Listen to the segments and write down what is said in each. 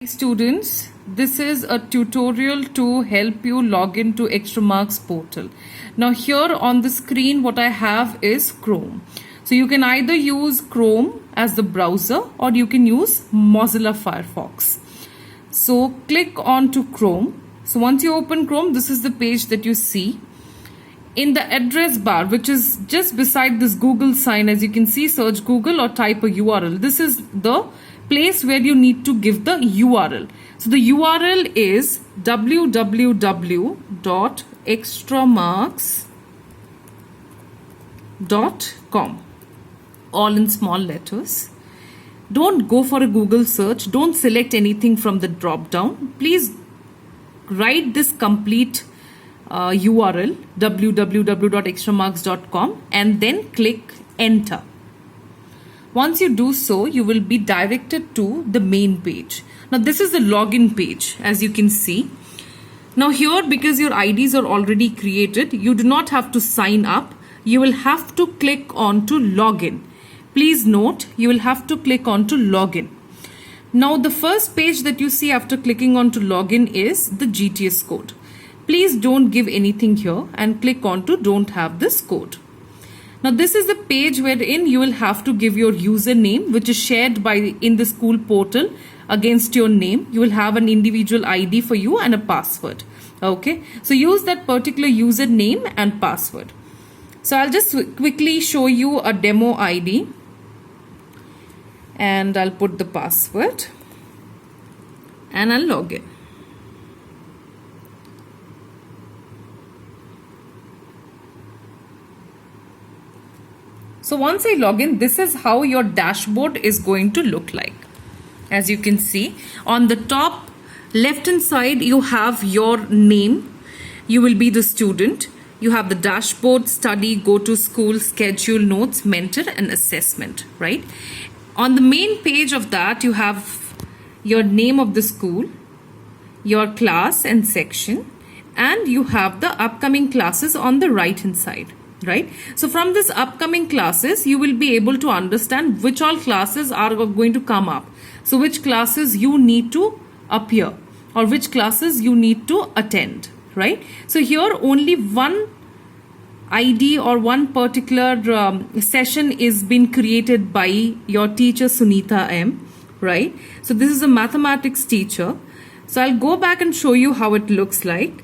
Students, this is a tutorial to help you log into Extra Marks portal. Now here on the screen what I have is Chrome. So you can either use Chrome as the browser or you can use Mozilla Firefox. So click on to Chrome. So once you open Chrome, this is the page that you see. In the address bar, which is just beside this Google sign, as you can see, search Google or type a URL. This is the place where you need to give the URL. So the URL is www.extramarks.com, all in small letters. Don't go for a Google search. Don't select anything from the drop down. Please write this complete URL www.extramarks.com and then click enter. Once you do so, you will be directed to the main page. Now this is the login page, as you can see. Now here, because your IDs are already created, you do not have to sign up. You will have to click on to login. Please note, you will have to click on to login. Now the first page that you see after clicking on to login is the GTS code. Please don't give anything here and click on to don't have this code. Now this is the page wherein you will have to give your username, which is shared in the school portal against your name. You will have an individual ID for you and a password. Okay, so use that particular username and password. So I'll just quickly show you a demo ID and I'll put the password and I'll log in. So once I log in, this is how your dashboard is going to look like. As you can see, on the top left hand side, you have your name. You will be the student. You have the dashboard, study, go to school, schedule, notes, mentor, and assessment, right? On the main page of that, you have your name of the school, your class and section, and you have the upcoming classes on the right hand side. Right. So from this upcoming classes, you will be able to understand which all classes are going to come up. So which classes you need to appear or which classes you need to attend. Right. So here only one ID or one particular session is been created by your teacher Sunita M. Right. So this is a mathematics teacher. So I'll go back and show you how it looks like.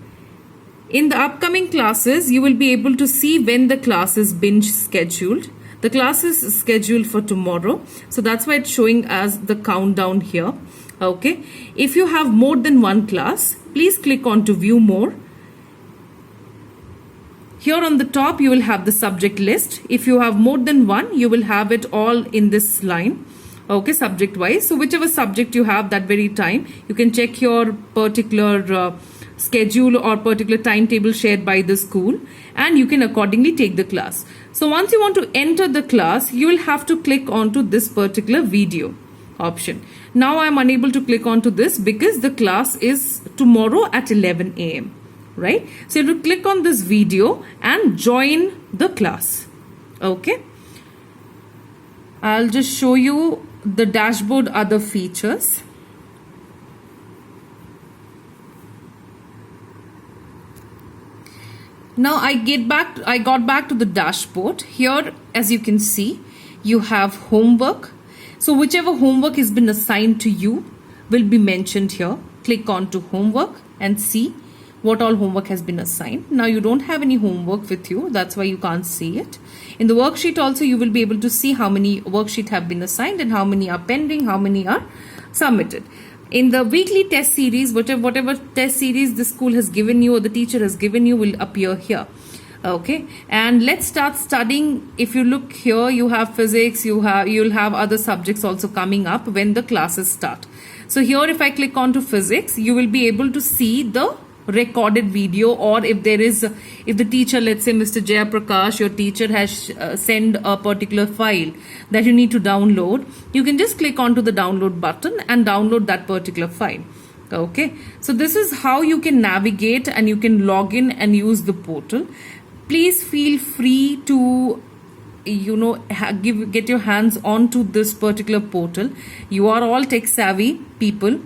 In the upcoming classes, you will be able to see when the class is binge scheduled. The class is scheduled for tomorrow. So that's why it's showing as the countdown here. Okay. If you have more than one class, please click on to view more. Here on the top, you will have the subject list. If you have more than one, you will have it all in this line. Okay, subject wise. So whichever subject you have that very time, you can check your particular schedule or particular timetable shared by the school and you can accordingly take the class. So once you want to enter the class, you will have to click onto this particular video option. Now I am unable to click onto this because the class is tomorrow at 11 a.m. right? So you have to click on this video and join the class. Okay. I'll just show you the dashboard other features. Now I got back to the dashboard. Here, as you can see, you have homework. So whichever homework has been assigned to you will be mentioned here. Click on to homework and see what all homework has been assigned. Now you don't have any homework with you. That's why you can't see it. In the worksheet also, you will be able to see how many worksheets have been assigned and how many are pending, how many are submitted. In the weekly test series, whatever test series the school has given you or the teacher has given you will appear here. Okay, and let's start studying. If you look here, you have physics, you'll have other subjects also coming up when the classes start. So here, if I click on to physics, you will be able to see the recorded video, or if the teacher, let's say Mr. Jaya Prakash, your teacher has sent a particular file that you need to download, you can just click onto the download button and download that particular file. Okay, so this is how you can navigate and you can log in and use the portal. Please feel free to get your hands onto this particular portal. You are all tech savvy people.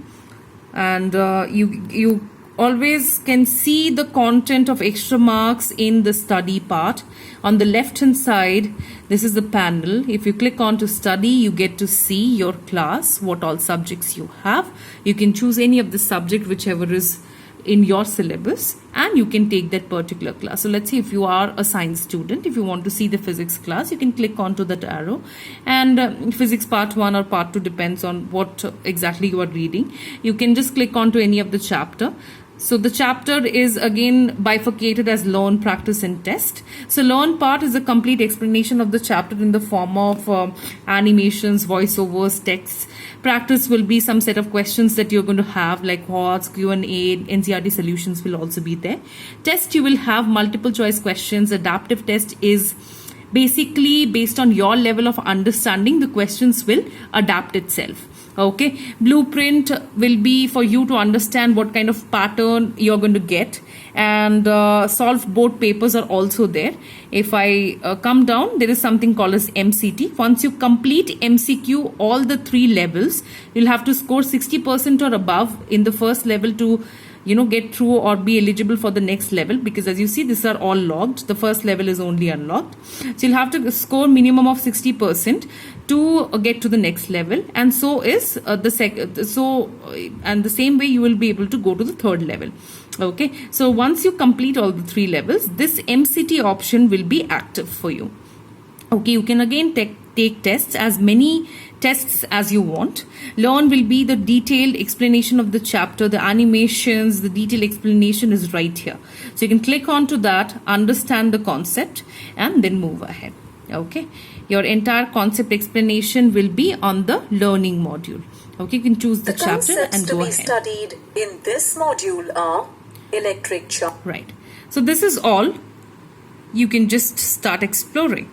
and you always can see the content of extra marks in the study part. On the left hand side, this is the panel. If you click on to study, you get to see your class, what all subjects you have. You can choose any of the subject whichever is in your syllabus, and you can take that particular class. So let's say if you are a science student, if you want to see the physics class, you can click onto that arrow, and physics part 1 or part 2 depends on what exactly you are reading. You can just click onto any of the chapter. So the chapter is again bifurcated as learn, practice and test. So learn part is a complete explanation of the chapter in the form of animations, voiceovers, texts. Practice will be some set of questions that you're going to have, like WHATS, Q&A, NCERT solutions will also be there. Test, you will have multiple choice questions. Adaptive test is basically based on your level of understanding. The questions will adapt itself. Okay, blueprint will be for you to understand what kind of pattern you're going to get, and solved board papers are also there. If I come down, there is something called as MCT. Once you complete MCQ all the 3 levels, you'll have to score 60% or above in the first level to get through or be eligible for the next level, because as you see, these are all logged. The first level is only unlocked, so you'll have to score minimum of 60% to get to the next level, and so is the same way you will be able to go to the third level. Okay, so once you complete all the 3 levels, this MCT option will be active for you. Okay, you can again take tests, as many tests as you want. Learn will be the detailed explanation of the chapter, the animations, the detailed explanation is right here. So you can click onto that, understand the concept, and then move ahead. Okay, your entire concept explanation will be on the learning module. Okay, you can choose the chapter and go ahead. The concepts to be studied in this module are electric charge. Right. So this is all. You can just start exploring.